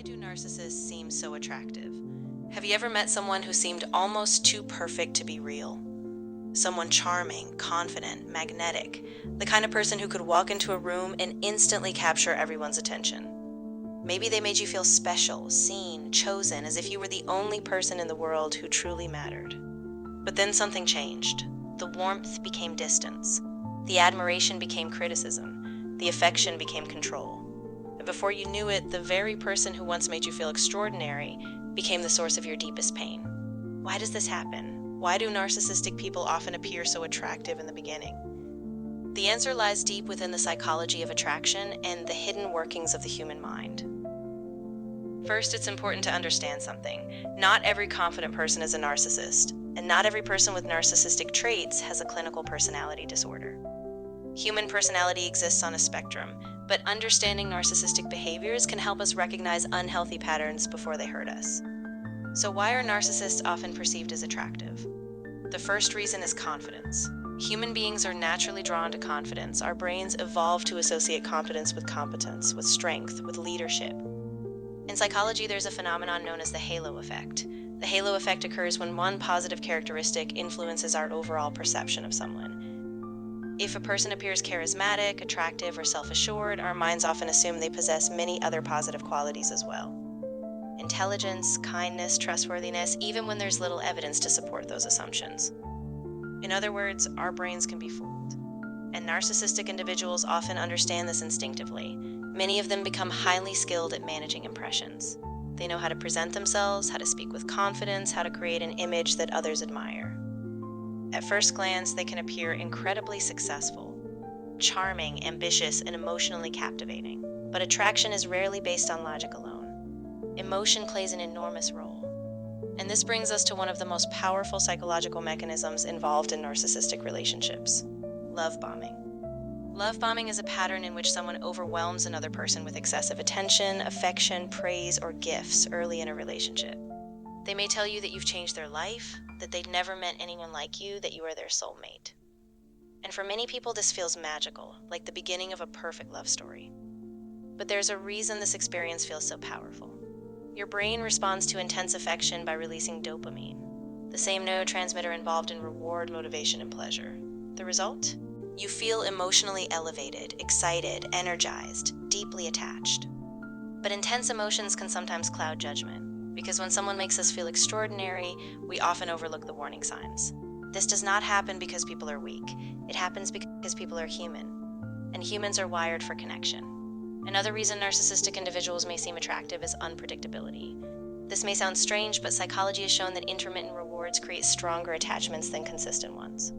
Why do narcissists seem so attractive? Have you ever met someone who seemed almost too perfect to be real? Someone charming, confident, magnetic, the kind of person who could walk into a room and instantly capture everyone's attention. Maybe they made you feel special, seen, chosen, as if you were the only person in the world who truly mattered. But then something changed. The warmth became distance. The admiration became criticism. The affection became control. And before you knew it, the very person who once made you feel extraordinary became the source of your deepest pain. Why does this happen? Why do narcissistic people often appear so attractive in the beginning? The answer lies deep within the psychology of attraction and the hidden workings of the human mind. First, it's important to understand something. Not every confident person is a narcissist, and not every person with narcissistic traits has a clinical personality disorder. Human personality exists on a spectrum, but understanding narcissistic behaviors can help us recognize unhealthy patterns before they hurt us. So why are narcissists often perceived as attractive? The first reason is confidence. Human beings are naturally drawn to confidence. Our brains evolved to associate confidence with competence, with strength, with leadership. In psychology, there's a phenomenon known as the halo effect. The halo effect occurs when one positive characteristic influences our overall perception of someone. If a person appears charismatic, attractive, or self-assured, our minds often assume they possess many other positive qualities as well. Intelligence, kindness, trustworthiness, even when there's little evidence to support those assumptions. In other words, our brains can be fooled. And narcissistic individuals often understand this instinctively. Many of them become highly skilled at managing impressions. They know how to present themselves, how to speak with confidence, how to create an image that others admire. At first glance, they can appear incredibly successful, charming, ambitious, and emotionally captivating. But attraction is rarely based on logic alone. Emotion plays an enormous role. And this brings us to one of the most powerful psychological mechanisms involved in narcissistic relationships: love bombing. Love bombing is a pattern in which someone overwhelms another person with excessive attention, affection, praise, or gifts early in a relationship. They may tell you that you've changed their life, that they'd never met anyone like you, that you are their soulmate. And for many people, this feels magical, like the beginning of a perfect love story. But there's a reason this experience feels so powerful. Your brain responds to intense affection by releasing dopamine, the same neurotransmitter involved in reward, motivation, and pleasure. The result? You feel emotionally elevated, excited, energized, deeply attached. But intense emotions can sometimes cloud judgment, because when someone makes us feel extraordinary, we often overlook the warning signs. This does not happen because people are weak. It happens because people are human, and humans are wired for connection. Another reason narcissistic individuals may seem attractive is unpredictability. This may sound strange, but psychology has shown that intermittent rewards create stronger attachments than consistent ones.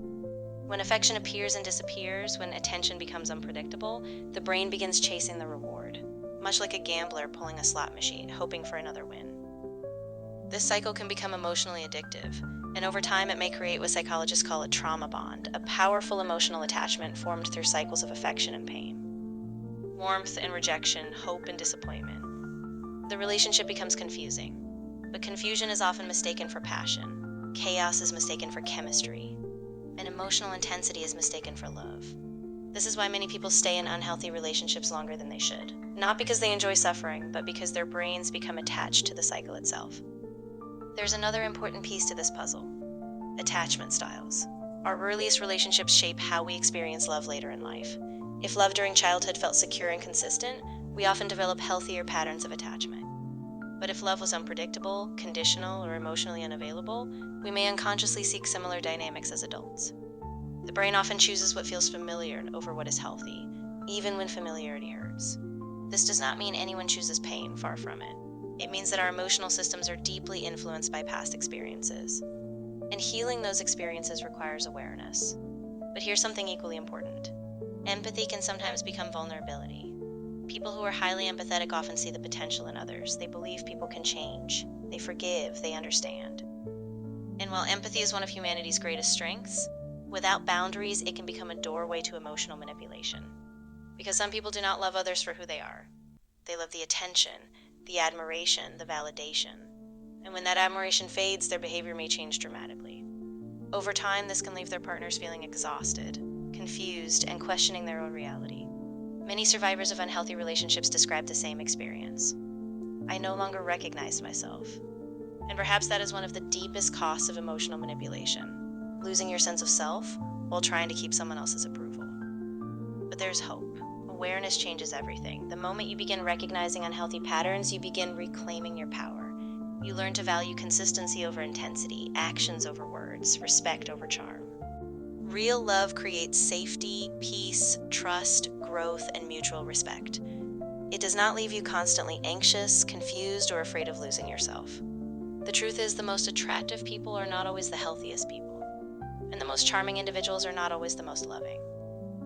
When affection appears and disappears, when attention becomes unpredictable, the brain begins chasing the reward, much like a gambler pulling a slot machine, hoping for another win. This cycle can become emotionally addictive, and over time it may create what psychologists call a trauma bond, a powerful emotional attachment formed through cycles of affection and pain. Warmth and rejection, hope and disappointment. The relationship becomes confusing, but confusion is often mistaken for passion. Chaos is mistaken for chemistry, and emotional intensity is mistaken for love. This is why many people stay in unhealthy relationships longer than they should. Not because they enjoy suffering, but because their brains become attached to the cycle itself. There's another important piece to this puzzle: attachment styles. Our earliest relationships shape how we experience love later in life. If love during childhood felt secure and consistent, we often develop healthier patterns of attachment. But if love was unpredictable, conditional, or emotionally unavailable, we may unconsciously seek similar dynamics as adults. The brain often chooses what feels familiar over what is healthy, even when familiarity hurts. This does not mean anyone chooses pain, far from it. It means that our emotional systems are deeply influenced by past experiences. And healing those experiences requires awareness. But here's something equally important. Empathy can sometimes become vulnerability. People who are highly empathetic often see the potential in others. They believe people can change. They forgive. They understand. And while empathy is one of humanity's greatest strengths, without boundaries, it can become a doorway to emotional manipulation. Because some people do not love others for who they are. They love the attention, the admiration, the validation. And when that admiration fades, their behavior may change dramatically. Over time, this can leave their partners feeling exhausted, confused, and questioning their own reality. Many survivors of unhealthy relationships describe the same experience. I no longer recognized myself. And perhaps that is one of the deepest costs of emotional manipulation, losing your sense of self while trying to keep someone else's approval. But there's hope. Awareness changes everything. The moment you begin recognizing unhealthy patterns, you begin reclaiming your power. You learn to value consistency over intensity, actions over words, respect over charm. Real love creates safety, peace, trust, growth, and mutual respect. It does not leave you constantly anxious, confused, or afraid of losing yourself. The truth is, the most attractive people are not always the healthiest people, and the most charming individuals are not always the most loving.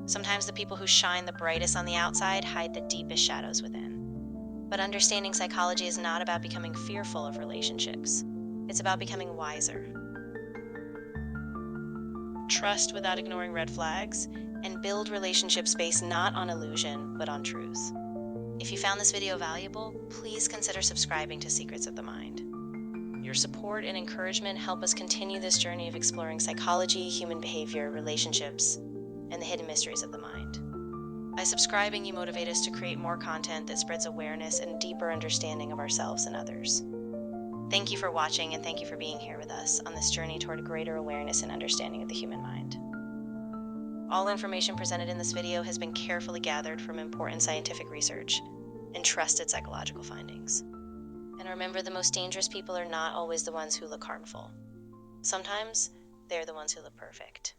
Sometimes the people who shine the brightest on the outside hide the deepest shadows within. But understanding psychology is not about becoming fearful of relationships. It's about becoming wiser. Trust without ignoring red flags, and build relationships based not on illusion, but on truth. If you found this video valuable, please consider subscribing to Secrets of the Mind. Your support and encouragement help us continue this journey of exploring psychology, human behavior, relationships, and the hidden mysteries of the mind. By subscribing, you motivate us to create more content that spreads awareness and deeper understanding of ourselves and others. Thank you for watching, and thank you for being here with us on this journey toward greater awareness and understanding of the human mind. All information presented in this video has been carefully gathered from important scientific research and trusted psychological findings. And remember, the most dangerous people are not always the ones who look harmful. Sometimes they're the ones who look perfect.